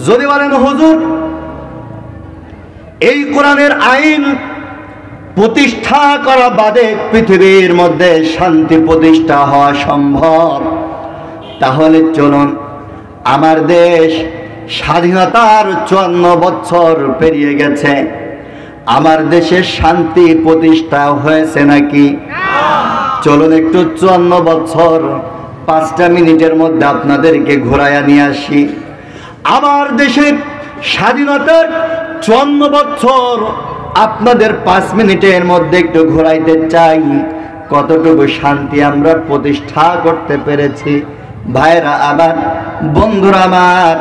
যদি বলেন হুজুর এই কোরআনের আইন প্রতিষ্ঠা করা বাদে পৃথিবীর মধ্যে শান্তি প্রতিষ্ঠা হওয়া সম্ভব, তাহলে চলুন, আমার দেশ স্বাধীনতার 54 বছর পেরিয়ে গেছে, আমার দেশে শান্তি প্রতিষ্ঠা হয়েছে নাকি? চলুন একটু 54 বছর 5টা মিনিটের মধ্যে আপনাদেরকে ঘোরায়া নিয়ে আসি। আমার দেশের স্বাধীনতার 54 বছর আপনাদের 5 মিনিটের মধ্যে একটু ঘোরাইতে চাই, কতটুকু শান্তি আমরা প্রতিষ্ঠা করতে পেরেছি। ভাইরা আমার, বন্ধুরা আমার,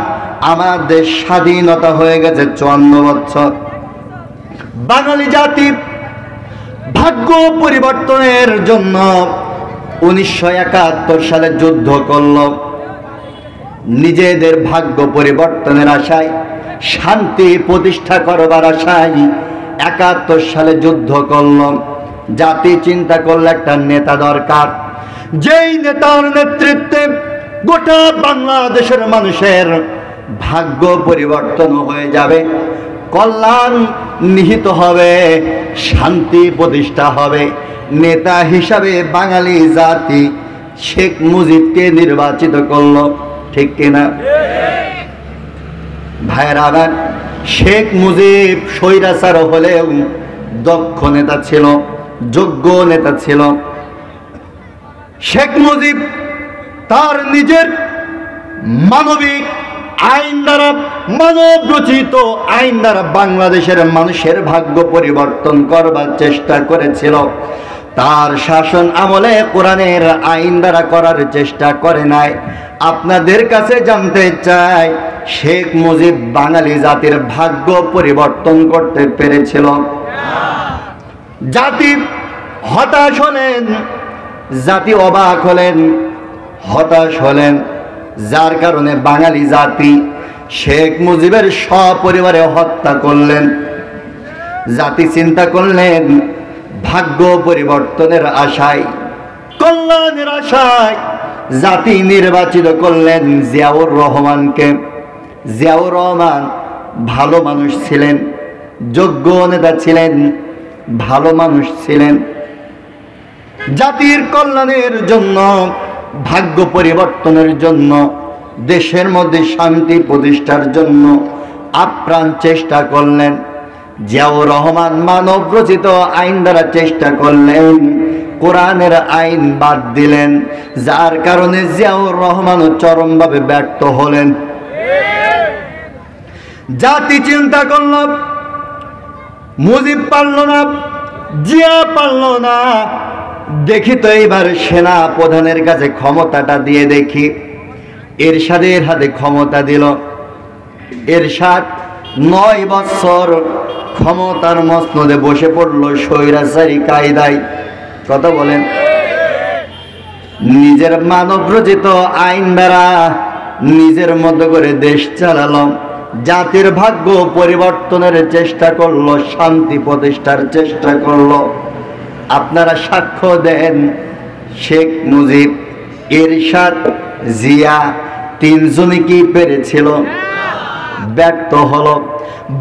আমাদের স্বাধীনতা হয়ে গেছে 54 বছর। বাঙালি জাতি ভাগ্য পরিবর্তনের জন্য 1971 সালে যুদ্ধ করল। নিজেদের ভাগ্য পরিবর্তনের আশায়, শান্তি প্রতিষ্ঠা করবার আশায় 71 সালে যুদ্ধ করল। জাতি চিন্তা করল একটা নেতা দরকার, যেই নেতার নেতৃত্বে গোটা বাংলাদেশের মানুষের ভাগ্য পরিবর্তন হয়ে যাবে, কল্যাণ নিহিত হবে, শান্তি প্রতিষ্ঠা হবে। নেতা হিসাবে বাঙালি জাতি শেখ মুজিবকে নির্বাচিত করলো, ঠিক কিনা? ভাইয়েরা আমার, শেখ মুজিব স্বৈরাচার হলেও দক্ষ নেতা ছিল, যোগ্য নেতা ছিল। শেখ মুজিব তার নিজের মানবিক আইন দ্বারা, মানব রচিত আইন দ্বারা বাংলাদেশের মানুষের ভাগ্য পরিবর্তন করবার চেষ্টা করেছিল। তার শাসন আমলে কোরআনের আইন দ্বারা করার চেষ্টা করে নাই। আপনাদের কাছে জানতে চাই, শেখ মুজিব বাঙালি জাতির ভাগ্য পরিবর্তন করতে পেরেছিল? জাতি হতাশ হলেন, জাতি অবাক হলেন, হতাশ হলেন, যার কারণে বাঙালি জাতি শেখ মুজিবের সপরিবারে হত্যা করলেন। জাতি চিন্তা করলেন, ভাগ্য পরিবর্তনের আশায়, কল্যাণের আশায় জাতি নির্বাচিত করলেন জিয়াউর রহমানকে। জিয়াউর রহমান ভালো মানুষ ছিলেন, যোগ্য নেতা ছিলেন, ভালো মানুষ ছিলেন। জাতির কল্যাণের জন্য, ভাগ্য পরিবর্তনের জন্য, দেশের মধ্যে শান্তি প্রতিষ্ঠার জন্য আপ্রাণ চেষ্টা করলেন। জিয়াউর রহমান মানব রচিত আইন দ্বারা চেষ্টা করলেন, কোরআনের আইন বাদ দিলেন, যার কারণে জিয়াউর রহমান চরমভাবে ব্যর্থ হলেন। জাতি চিন্তা করল, মুজিব পারল না, জিয়া পারল না, দেখি তো এবার সেনা প্রধানের কাছে ক্ষমতাটা দিয়ে দেখি। এরশাদের হাতে ক্ষমতা দিল। এরশাদ 9 বছর ক্ষমতার মসনদে বসে পড়ল স্বৈরাচারী কায়দায়। কথা বলেন, নিজের মানব রচিত আইন দ্বারা নিজের মতো করে দেশ চালালো, জাতির ভাগ্য পরিবর্তনের চেষ্টা করলো, শান্তি প্রতিষ্ঠার চেষ্টা করলো। আপনারা সাক্ষ্য দেন, শেখ মুজিব, এরশাদ, জিয়া 3 জনই কি পেরেছিল? ব্যর্থ হলো।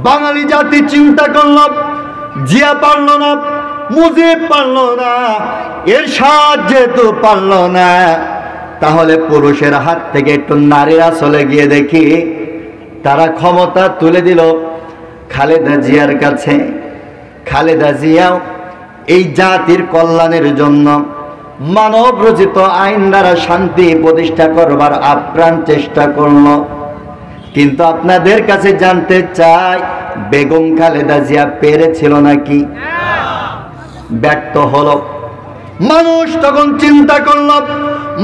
বাঙালি জাতি চিন্তা করল, জিয়া পারল না, মুজিব পারল না, এরশাদ যেহেতু পারল না, তাহলে পুরুষের হাত থেকে একটু নারীরা চলে গিয়ে দেখি। তারা ক্ষমতা তুলে দিল খালেদা জিয়ার কাছে। খালেদা জিয়াও এই জাতির কল্যাণের জন্য মানব রচিত আইন দ্বারা শান্তি প্রতিষ্ঠা করবার আপ্রাণ চেষ্টা করল। কিন্তু আপনাদের কাছে জানতে চাই, বেগম খালেদা জিয়া পেরেছিল নাকি? ব্যর্থ হলো। মানুষ তখন চিন্তা করল,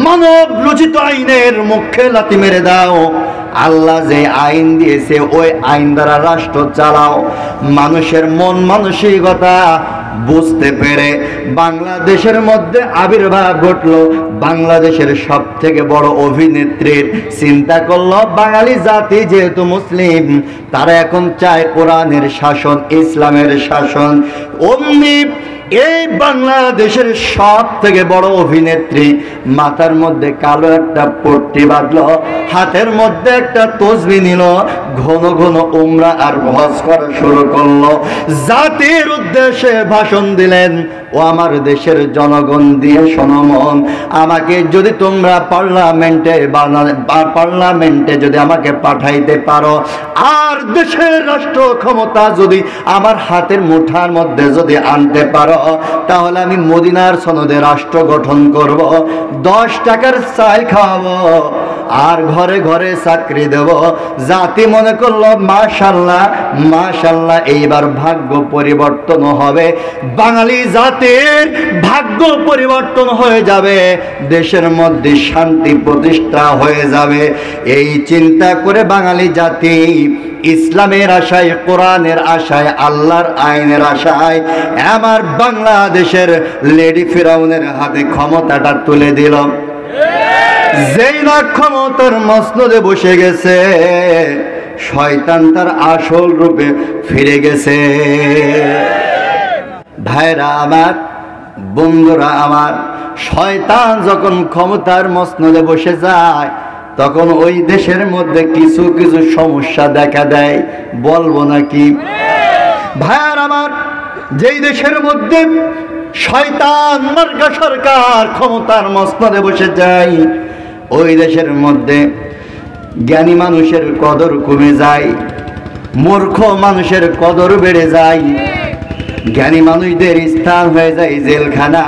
মানব রচিত আইনের মুখে লাথি মেরে দাও। আল্লাহ যে আইন দিয়েছে ওই আইন দ্বারা রাষ্ট্র চালাও। মানুষের মন মানসিকতা বুঝতে পেরে বাংলাদেশের মধ্যে আবির্ভাব ঘটলো বাংলাদেশের সব থেকে বড় অভিনেত্রীর। চিন্তা করলো, বাঙালি জাতি যেহেতু মুসলিম, তারা এখন চায় কোরআনের শাসন, ইসলামের শাসন। অমনি এই বাংলাদেশের সব থেকে বড় অভিনেত্রী মাথার মধ্যে কালো একটা পট্টি বাঁধলো, হাতের মধ্যে একটা তসবিহ নিল, ঘন ঘন উমরা আর হজ করা শুরু করলো। জাতির উদ্দেশ্যে ভাষণ দিলেন, ও আমার দেশের জনগণ দিয়ে শোনো মন, আমাকে যদি তোমরা পার্লামেন্টে যদি আমাকে পাঠাইতে পারো, আর দেশের রাষ্ট্র ক্ষমতা যদি আমার হাতের মুঠার মধ্যে যদি আনতে পারো, তাহলে আমি মদিনার সনদে রাষ্ট্র গঠন করব, 10 টাকার চাল খাওয়াবো, আর ঘরে ঘরে চাকরি দেব। জাতি মনে করলো মাশাআল্লাহ মাশাআল্লাহ, এইবার ভাগ্য পরিবর্তন হবে, বাঙালি জাতির ভাগ্য পরিবর্তন হয়ে যাবে, দেশের মধ্যে শান্তি প্রতিষ্ঠা হয়ে যাবে। এই চিন্তা করে বাঙালি জাতি ইসলামের আশায়, কোরআনের আশায়, আল্লাহর আইনের আশায় আমার বাংলাদেশের লেডি ফিরাউনের হাতে ক্ষমতাটা তুলে দিল। যেই না ক্ষমতার মসনদে বসে গেছে, শয়তান তার আসল রূপে ফিরে গেছে। ভাইরা আমার, বন্ধুরা আমার, শয়তান যখন ক্ষমতার মসনদে বসে যায়, তখন ওই দেশের মধ্যে কিছু কিছু সমস্যা দেখা দেয়, বলবো নাকি? ভাইয়ার আমার, যেই দেশের মধ্যে শয়তান মার্কা সরকার ক্ষমতার মসনদে বসে যায়, ওই দেশের মধ্যে জ্ঞানী মানুষের কদর কমে যায়, মূর্খ মানুষের কদর বেড়ে যায়। জ্ঞানী মানুষদের স্থান হয়ে যায় জেলখানা,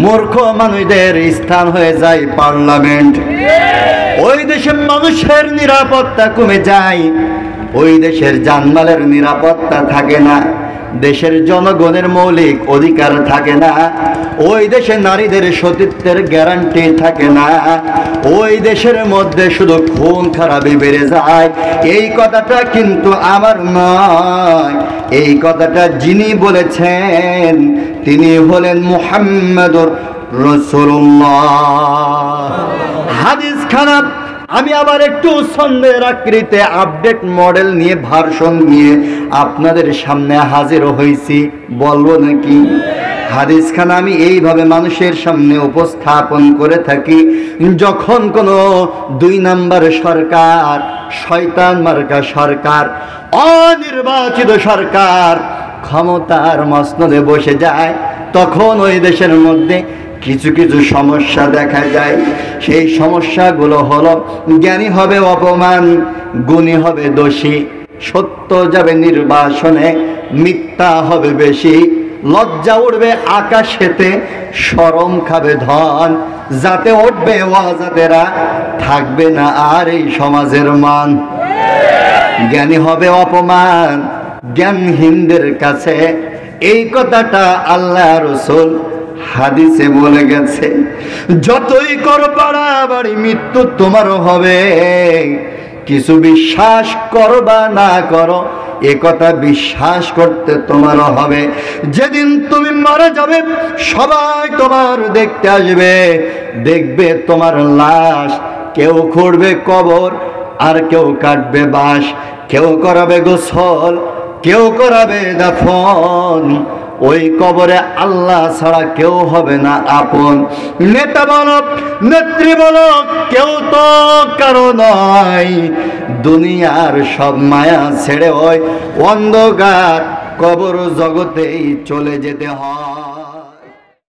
মূর্খ মানুষদের স্থান হয়ে যায় পার্লামেন্ট। ওই দেশের মানুষের নিরাপত্তা কমে যায়, ওই দেশের জানমালের নিরাপত্তা থাকে না, দেশের জনগণের মৌলিক অধিকার থাকে না, ওই দেশে নারীদের সতীত্বের গ্যারান্টি থাকে না, ওই দেশের মধ্যে শুধু খুন খারাপি বেড়ে যায়। এই কথাটা কিন্তু আমার নয়, এই কথাটা যিনি বলেছেন তিনি হলেন মুহাম্মদুর রাসূলুল্লাহ। হাদিস খানা আমি আবার একটু ছন্দের আকৃতিতে আপডেট মডেল নিয়ে, ভার্সন নিয়ে আপনাদের সামনে হাজির হয়েছি, বলবো নাকি? হাদিস খানা আমি এইভাবে মানুষের সামনে উপস্থাপন করে থাকি, যখন কোনো 2 নাম্বার সরকার, শয়তান মার্কা সরকার, অনির্বাচিত সরকার ক্ষমতার মসনদে বসে যায়, তখন ওই দেশের মধ্যে কিছু কিছু সমস্যা দেখা যায়। সেই সমস্যাগুলো হলো, জ্ঞানী হবে অপমান, গুণী হবে দোষী, সত্য যাবে নির্বাসনে, মিথ্যা হবে বেশি, লজ্জা উঠবে আকাশেতে, শরম খাবে ধন, যাতে উঠবে ওয়াজাতেরা, থাকবে না আর এই সমাজের মান। জ্ঞানী হবে অপমান জ্ঞানহীনদের কাছে, এই কথাটা আল্লাহ রাসূল হাদিসে বলে গেছে। যতই করো বাড়াবাড়ি, মৃত্যু তোমার হবে। কিছু বিশ্বাস করো বা না করো, এ কথা বিশ্বাস করতে তোমার হবে। যেদিন তুমি মারা যাবে, সবাই তোমার দেখতে আসবে, দেখবে তোমার লাশ, কেউ খুঁড়বে কবর, আর কেউ কাটবে বাঁশ, কেউ করাবে গোসল, কেউ করাবে দাফন। ওই কবরে আল্লাহ ছাড়া কেউ হবে না আপন। নেতা বলো, নেত্রী বলো, কেউ তো কারো নয়। দুনিয়ার সব মায়া ছেড়ে ওই অন্ধকার কবর জগতেই চলে যেতে হয়।